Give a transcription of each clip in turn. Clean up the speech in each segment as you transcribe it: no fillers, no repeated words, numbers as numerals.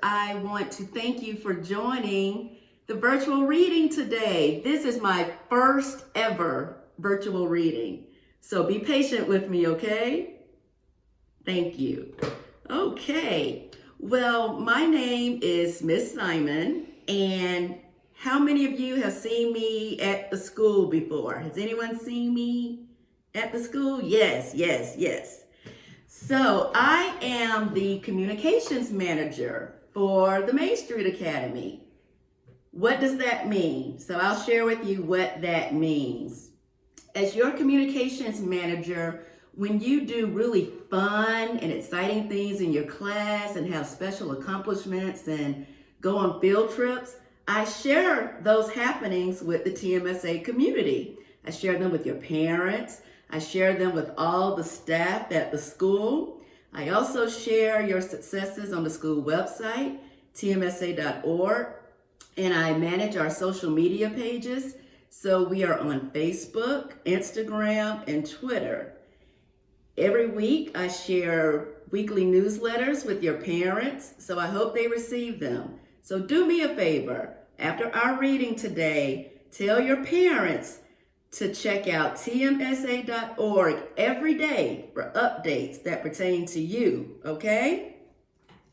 I want to thank you for joining the virtual reading today. This is my first ever virtual reading, so be patient with me, okay? Thank you. Okay, well, my name is Miss Simon, and how many of you have seen me at the school before? Has anyone seen me at the school? Yes. So I am the communications manager for the Main Street Academy. What does that mean? So I'll share with you what that means. As your communications manager, when you do really fun and exciting things in your class and have special accomplishments and go on field trips, I share those happenings with the TMSA community. I share them with your parents. I share them with all the staff at the school. I also share your successes on the school website, tmsa.org, and I manage our social media pages. So we are on Facebook, Instagram, and Twitter. Every week I share weekly newsletters with your parents, so I hope they receive them. So do me a favor, after our reading today, tell your parents to check out tmsa.org every day for updates that pertain to you, okay?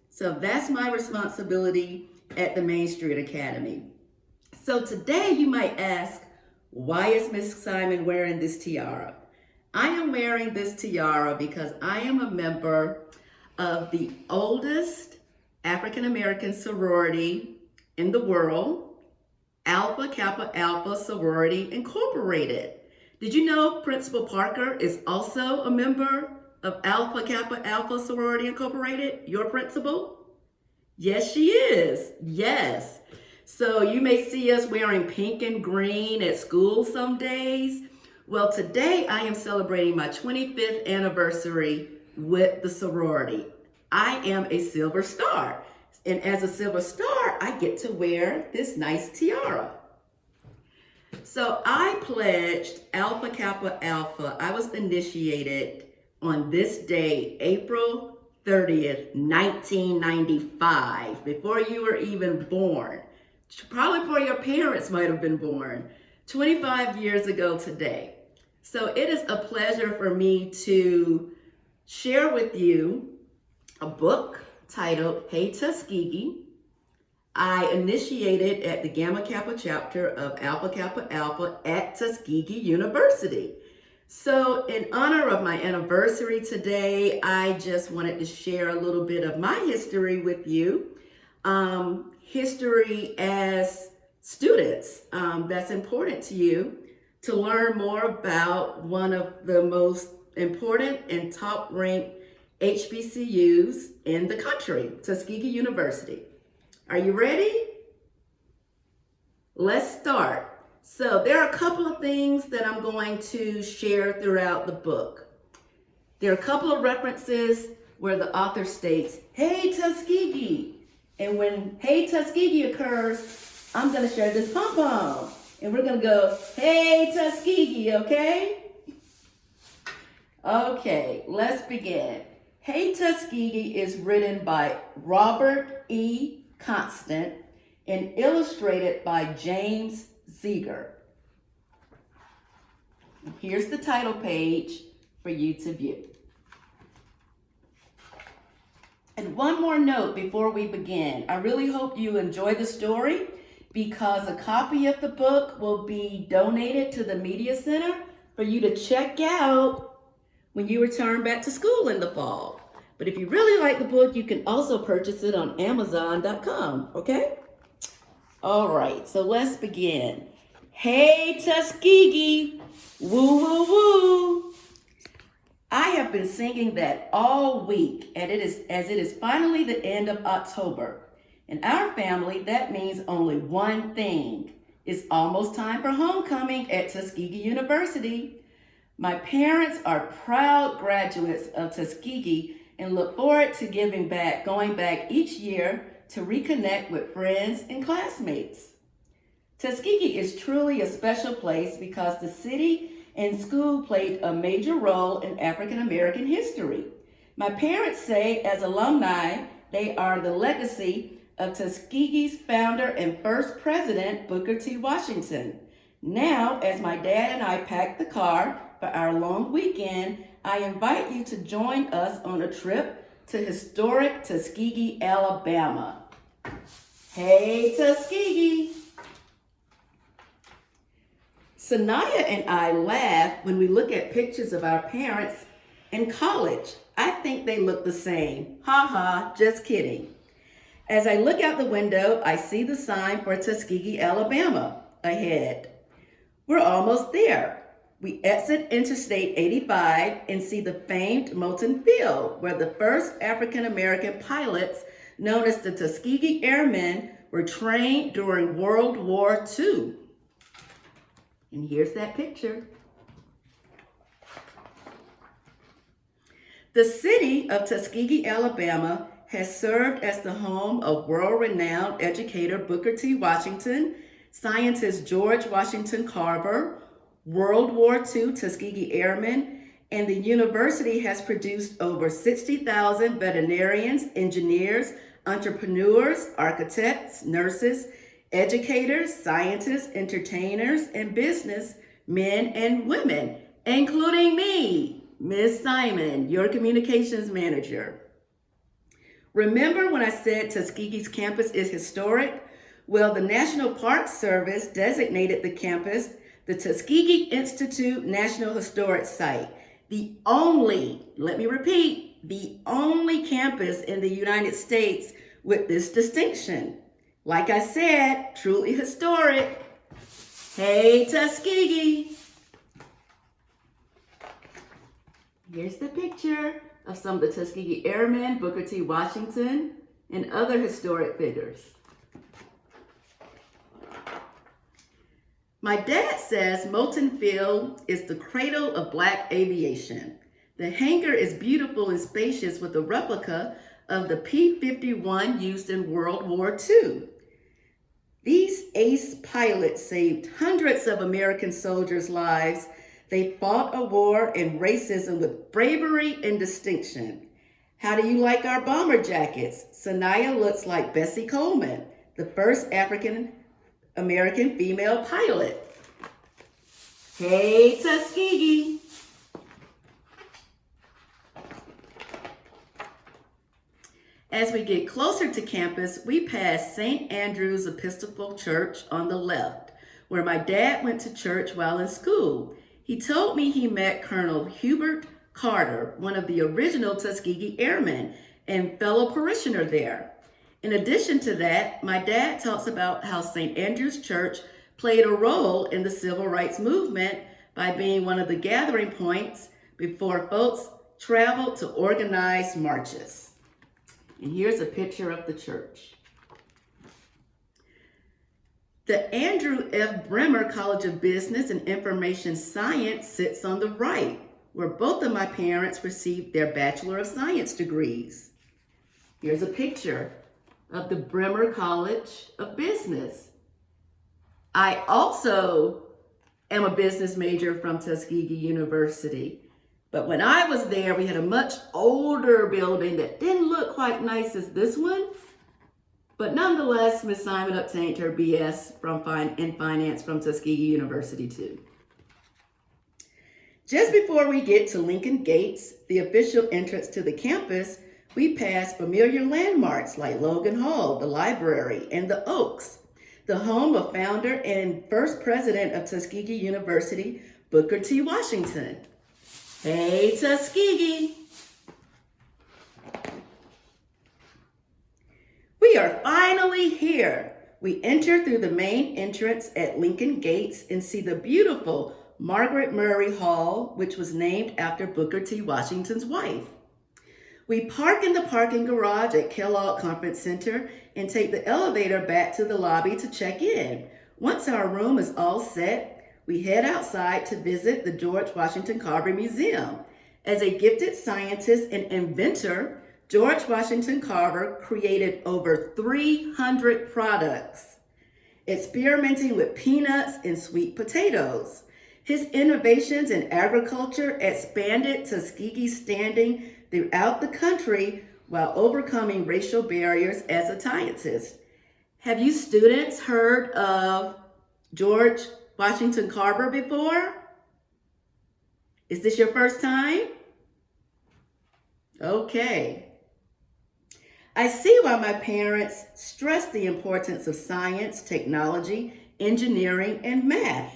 So that's my responsibility at the Main Street Academy. So today you might ask, why is Miss Simon wearing this tiara? I am wearing this tiara because I am a member of the oldest African American sorority in the world, Alpha Kappa Alpha Sorority Incorporated. Did you know Principal Parker is also a member of Alpha Kappa Alpha Sorority Incorporated? Your principal? Yes, she is. Yes. So you may see us wearing pink and green at school some days. Well, today I am celebrating my 25th anniversary with the sorority. I am a Silver Star. And as a Silver Star, I get to wear this nice tiara. So I pledged Alpha Kappa Alpha. I was initiated on this day, April 30th, 1995, before you were even born. Probably before your parents might have been born, 25 years ago today. So it is a pleasure for me to share with you a book titled Hey Tuskegee. I initiated at the Gamma Kappa chapter of Alpha Kappa Alpha at Tuskegee University. So in honor of my anniversary today, I just wanted to share a little bit of my history with you. History as students, that's important to you to learn more about one of the most important and top-ranked HBCUs in the country, Tuskegee University. Are you ready? Let's start. So there are a couple of things that I'm going to share throughout the book. There are a couple of references where the author states, "Hey Tuskegee." And when "Hey Tuskegee" occurs, I'm gonna share this pom-pom. And we're gonna go, "Hey Tuskegee," okay? Okay, let's begin. Hey Tuskegee is written by Robert E. Constant and illustrated by James Zeger. Here's the title page for you to view. And one more note before we begin. I really hope you enjoy the story because a copy of the book will be donated to the Media Center for you to check out when you return back to school in the fall. But if you really like the book, you can also purchase it on Amazon.com, okay? All right, so let's begin. Hey Tuskegee, woo woo woo. I have been singing that all week, and it is finally the end of October. In our family, that means only one thing. It's almost time for homecoming at Tuskegee University. My parents are proud graduates of Tuskegee and look forward to going back each year to reconnect with friends and classmates. Tuskegee is truly a special place because the city and school played a major role in African American history. My parents say, as alumni, They are the legacy of Tuskegee's founder and first president, Booker T. Washington. Now, as my dad and I pack the car for our long weekend, I invite you to join us on a trip to historic Tuskegee, Alabama. Hey, Tuskegee! Sanaya and I laugh when we look at pictures of our parents in college. I think they look the same. Ha ha, just kidding. As I look out the window, I see the sign for Tuskegee, Alabama ahead. We're almost there. We exit Interstate 85 and see the famed Molten Field, where the first African-American pilots, known as the Tuskegee Airmen, were trained during World War II. And here's that picture. The city of Tuskegee, Alabama has served as the home of world-renowned educator Booker T. Washington, scientist George Washington Carver, World War II Tuskegee Airmen, and the university has produced over 60,000 veterinarians, engineers, entrepreneurs, architects, nurses, educators, scientists, entertainers, and business men and women, including me, Ms. Simon, your communications manager. Remember when I said Tuskegee's campus is historic? Well, the National Park Service designated the campus the Tuskegee Institute National Historic Site, the only, let me repeat, the only campus in the United States with this distinction. Like I said, truly historic. Hey, Tuskegee. Here's the picture of some of the Tuskegee Airmen, Booker T. Washington, and other historic figures. My dad says Molten Field is the cradle of Black aviation. The hangar is beautiful and spacious with a replica of the P-51 used in World War II. These ace pilots saved hundreds of American soldiers' lives. They fought a war in racism with bravery and distinction. How do you like our bomber jackets? Sanaya looks like Bessie Coleman, the first African-American female pilot. Hey, Tuskegee. As we get closer to campus, we pass St. Andrew's Episcopal Church on the left, where my dad went to church while in school. He told me he met Colonel Hubert Carter, one of the original Tuskegee Airmen and fellow parishioner there. In addition to that, my dad talks about how St. Andrew's Church played a role in the civil rights movement by being one of the gathering points before folks traveled to organize marches. And here's a picture of the church. The Andrew F. Bremmer College of Business and Information Science sits on the right, where both of my parents received their Bachelor of Science degrees. Here's a picture of the Bremmer College of Business. I also am a business major from Tuskegee University. But when I was there, we had a much older building that didn't look quite nice as this one. But nonetheless, Ms. Simon obtained her BS in finance from Tuskegee University too. Just before we get to Lincoln Gates, the official entrance to the campus, we pass familiar landmarks like Logan Hall, the library, and the Oaks, the home of founder and first president of Tuskegee University, Booker T. Washington. Hey, Tuskegee. We are finally here. We enter through the main entrance at Lincoln Gates and see the beautiful Margaret Murray Hall, which was named after Booker T. Washington's wife. We park in the parking garage at Kellogg Conference Center and take the elevator back to the lobby to check in. Once our room is all set, we head outside to visit the George Washington Carver Museum. As a gifted scientist and inventor, George Washington Carver created over 300 products, experimenting with peanuts and sweet potatoes. His innovations in agriculture expanded Tuskegee's standing throughout the country while overcoming racial barriers as a scientist. Have you students heard of George Washington Carver before? Is this your first time? Okay. I see why my parents stress the importance of science, technology, engineering, and math.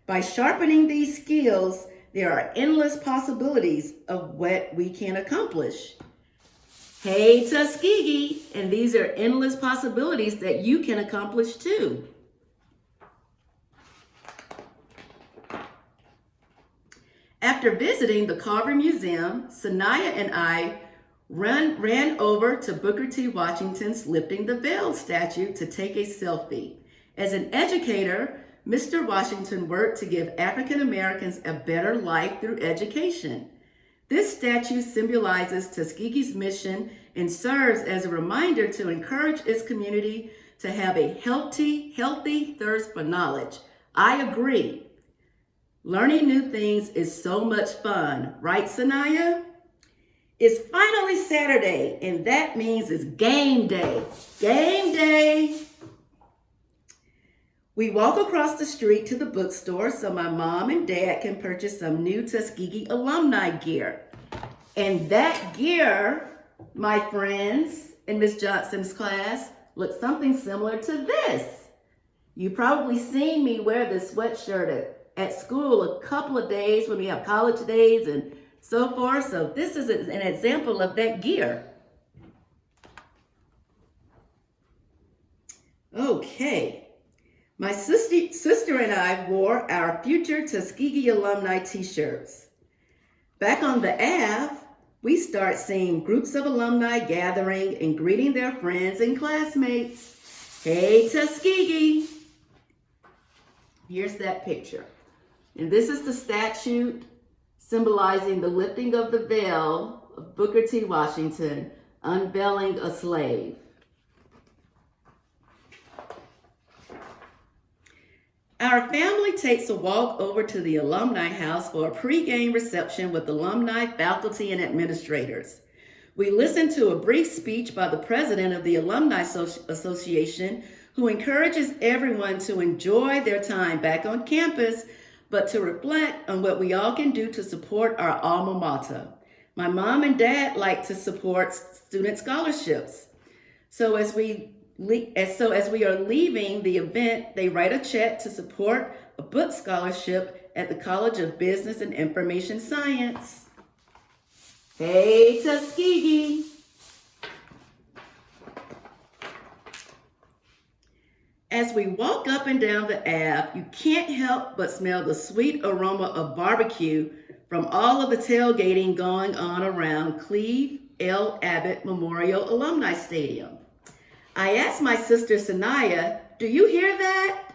By sharpening these skills, there are endless possibilities of what we can accomplish. Hey Tuskegee, and these are endless possibilities that you can accomplish too. After visiting the Carver Museum, Sanaya and I ran over to Booker T. Washington's Lifting the Veil statue to take a selfie. As an educator, Mr. Washington worked to give African Americans a better life through education. This statue symbolizes Tuskegee's mission and serves as a reminder to encourage its community to have a healthy thirst for knowledge. I agree. Learning new things is so much fun, right, Sanaya? It's finally Saturday, and that means it's game day. Game day! We walk across the street to the bookstore so my mom and dad can purchase some new Tuskegee alumni gear. And that gear, my friends, in Miss Johnson's class, looks something similar to this. You've probably seen me wear this sweatshirt at school a couple of days when we have college days and so forth. So this is an example of that gear. Okay. My sister and I wore our future Tuskegee alumni t-shirts. Back on the Ave, we start seeing groups of alumni gathering and greeting their friends and classmates. Hey Tuskegee! Here's that picture. And this is the statue symbolizing the lifting of the veil of Booker T. Washington, unveiling a slave. Our family takes a walk over to the Alumni House for a pre-game reception with alumni, faculty, and administrators. We listen to a brief speech by the president of the Alumni Association, who encourages everyone to enjoy their time back on campus, but to reflect on what we all can do to support our alma mater. My mom and dad like to support student scholarships. So as we are leaving the event, they write a check to support a book scholarship at the College of Business and Information Science. Hey Tuskegee! As we walk up and down the Ave, you can't help but smell the sweet aroma of barbecue from all of the tailgating going on around Cleve L. Abbott Memorial Alumni Stadium. I asked my sister Sanaya, do you hear that?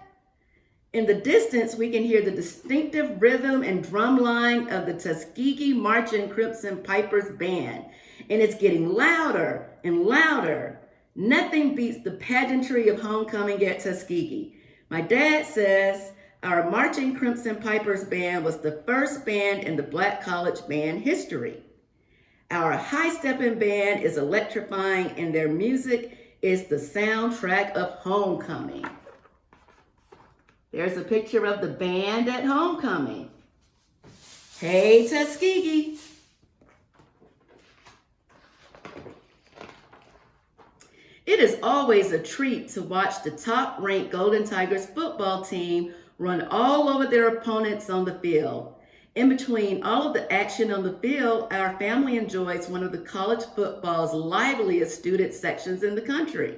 In the distance, we can hear the distinctive rhythm and drum line of the Tuskegee Marching Crimson Pipers Band, and it's getting louder and louder. Nothing beats the pageantry of homecoming at Tuskegee. My dad says our Marching Crimson Pipers Band was the first band in the Black college band history. Our high-stepping band is electrifying, and their music is the soundtrack of homecoming. There's a picture of the band at homecoming. Hey Tuskegee! It is always a treat to watch the top-ranked Golden Tigers football team run all over their opponents on the field. In between all of the action on the field, our family enjoys one of the college football's liveliest student sections in the country.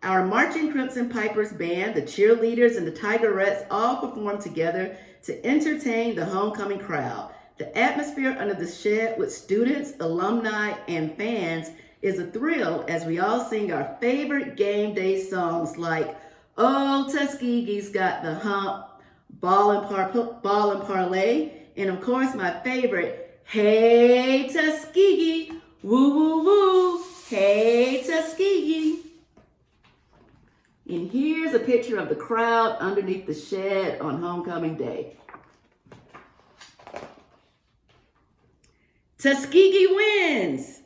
Our Marching Crimson Pipers Band, the cheerleaders, and the Tigerettes all perform together to entertain the homecoming crowd. The atmosphere under the shed with students, alumni, and fans is a thrill as we all sing our favorite game day songs like "Oh, Tuskegee's Got the Hump," Ball and Parlay, and of course my favorite, Hey Tuskegee, woo woo woo, Hey Tuskegee. And here's a picture of the crowd underneath the shed on homecoming day. Tuskegee wins!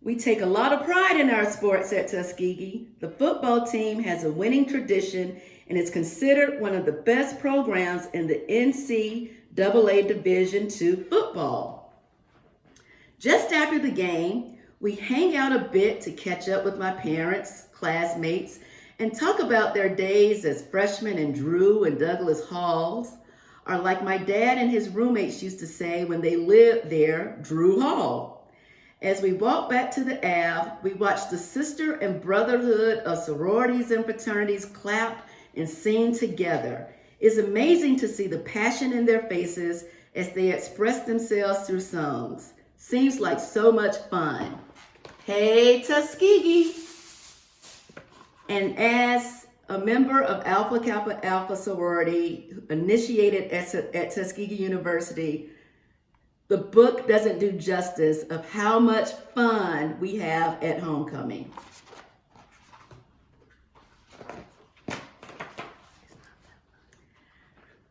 We take a lot of pride in our sports at Tuskegee. The football team has a winning tradition and is considered one of the best programs in the NCAA Division II football. Just after the game, we hang out a bit to catch up with my parents, classmates, and talk about their days as freshmen in Drew and Douglas Halls, or like my dad and his roommates used to say when they lived there, Drew Hall. As we walk back to the Ave, we watch the sister and brotherhood of sororities and fraternities clap and sing together. It's amazing to see the passion in their faces as they express themselves through songs. Seems like so much fun. Hey, Tuskegee! And as a member of Alpha Kappa Alpha sorority initiated at Tuskegee University, the book doesn't do justice of how much fun we have at homecoming.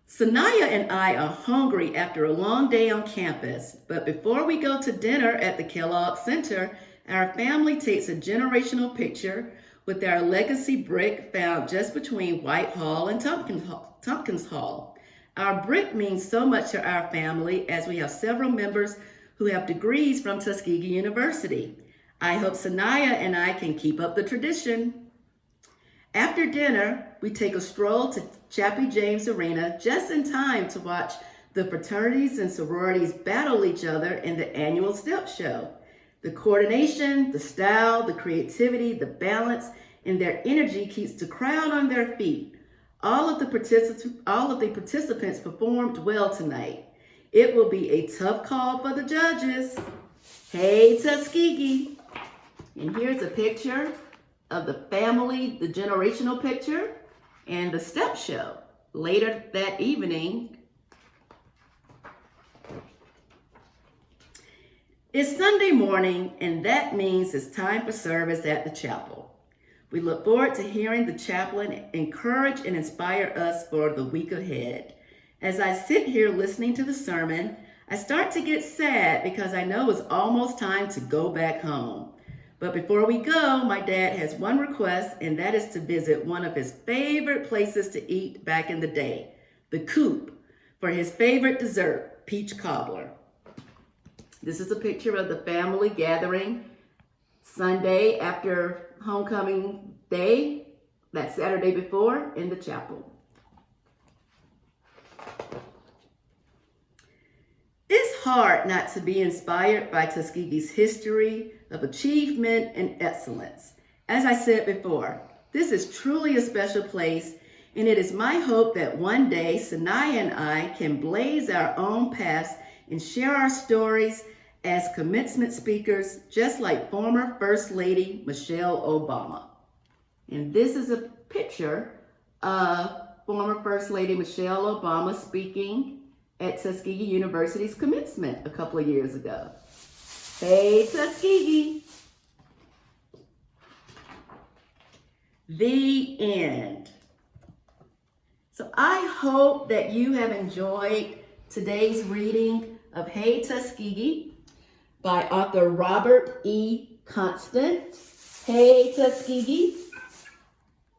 Sanaya and I are hungry after a long day on campus, but before we go to dinner at the Kellogg Center, our family takes a generational picture with our legacy brick found just between Whitehall and Tompkins Hall. Our brick means so much to our family as we have several members who have degrees from Tuskegee University. I hope Sanaya and I can keep up the tradition. After dinner, we take a stroll to Chappie James Arena just in time to watch the fraternities and sororities battle each other in the annual step show. The coordination, the style, the creativity, the balance, and their energy keeps the crowd on their feet. All of the participants performed well tonight. It will be a tough call for the judges. Hey, Tuskegee. And here's a picture of the family, the generational picture, and the step show. Later that evening, it's Sunday morning, and that means it's time for service at the chapel. We look forward to hearing the chaplain encourage and inspire us for the week ahead. As I sit here listening to the sermon, I start to get sad because I know it's almost time to go back home. But before we go, my dad has one request, and that is to visit one of his favorite places to eat back in the day, the Coop, for his favorite dessert, peach cobbler. This is a picture of the family gathering Sunday after homecoming day, that Saturday before, in the chapel. It's hard not to be inspired by Tuskegee's history of achievement and excellence. As I said before, this is truly a special place, and it is my hope that one day Sanaya and I can blaze our own paths and share our stories as commencement speakers, just like former First Lady Michelle Obama. And this is a picture of former First Lady Michelle Obama speaking at Tuskegee University's commencement a couple of years ago. Hey, Tuskegee. The end. So I hope that you have enjoyed today's reading of Hey, Tuskegee by author Robert E. Constant. Hey, Tuskegee.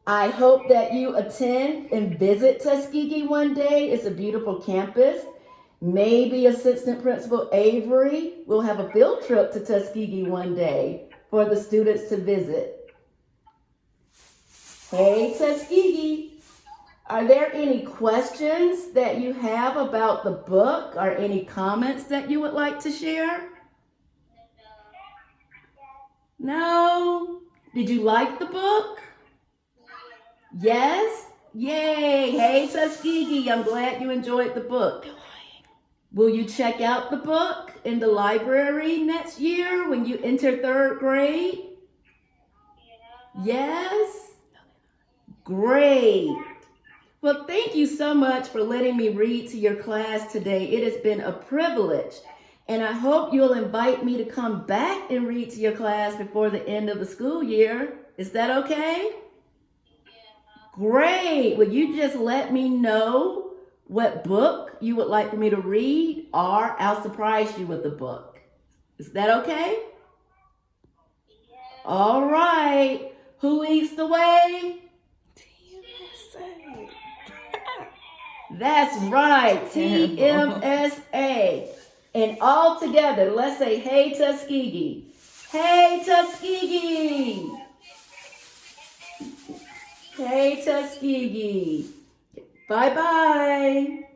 I hope that you attend and visit Tuskegee one day. It's a beautiful campus. Maybe Assistant Principal Avery will have a field trip to Tuskegee one day for the students to visit. Hey, Tuskegee. Are there any questions that you have about the book or any comments that you would like to share? No? Did you like the book? Yes? Yay! Hey, Tuskegee, I'm glad you enjoyed the book. Will you check out the book in the library next year when you enter 3rd grade? Yes? Great. Well, thank you so much for letting me read to your class today. It has been a privilege, and I hope you'll invite me to come back and read to your class before the end of the school year. Is that okay? Great. Will you just let me know what book you would like for me to read, or I'll surprise you with the book. Is that okay? All right. Who leads the way? TMSA. That's right. TMSA. And all together, let's say, hey, Tuskegee. Hey, Tuskegee. Hey, Tuskegee. Bye-bye.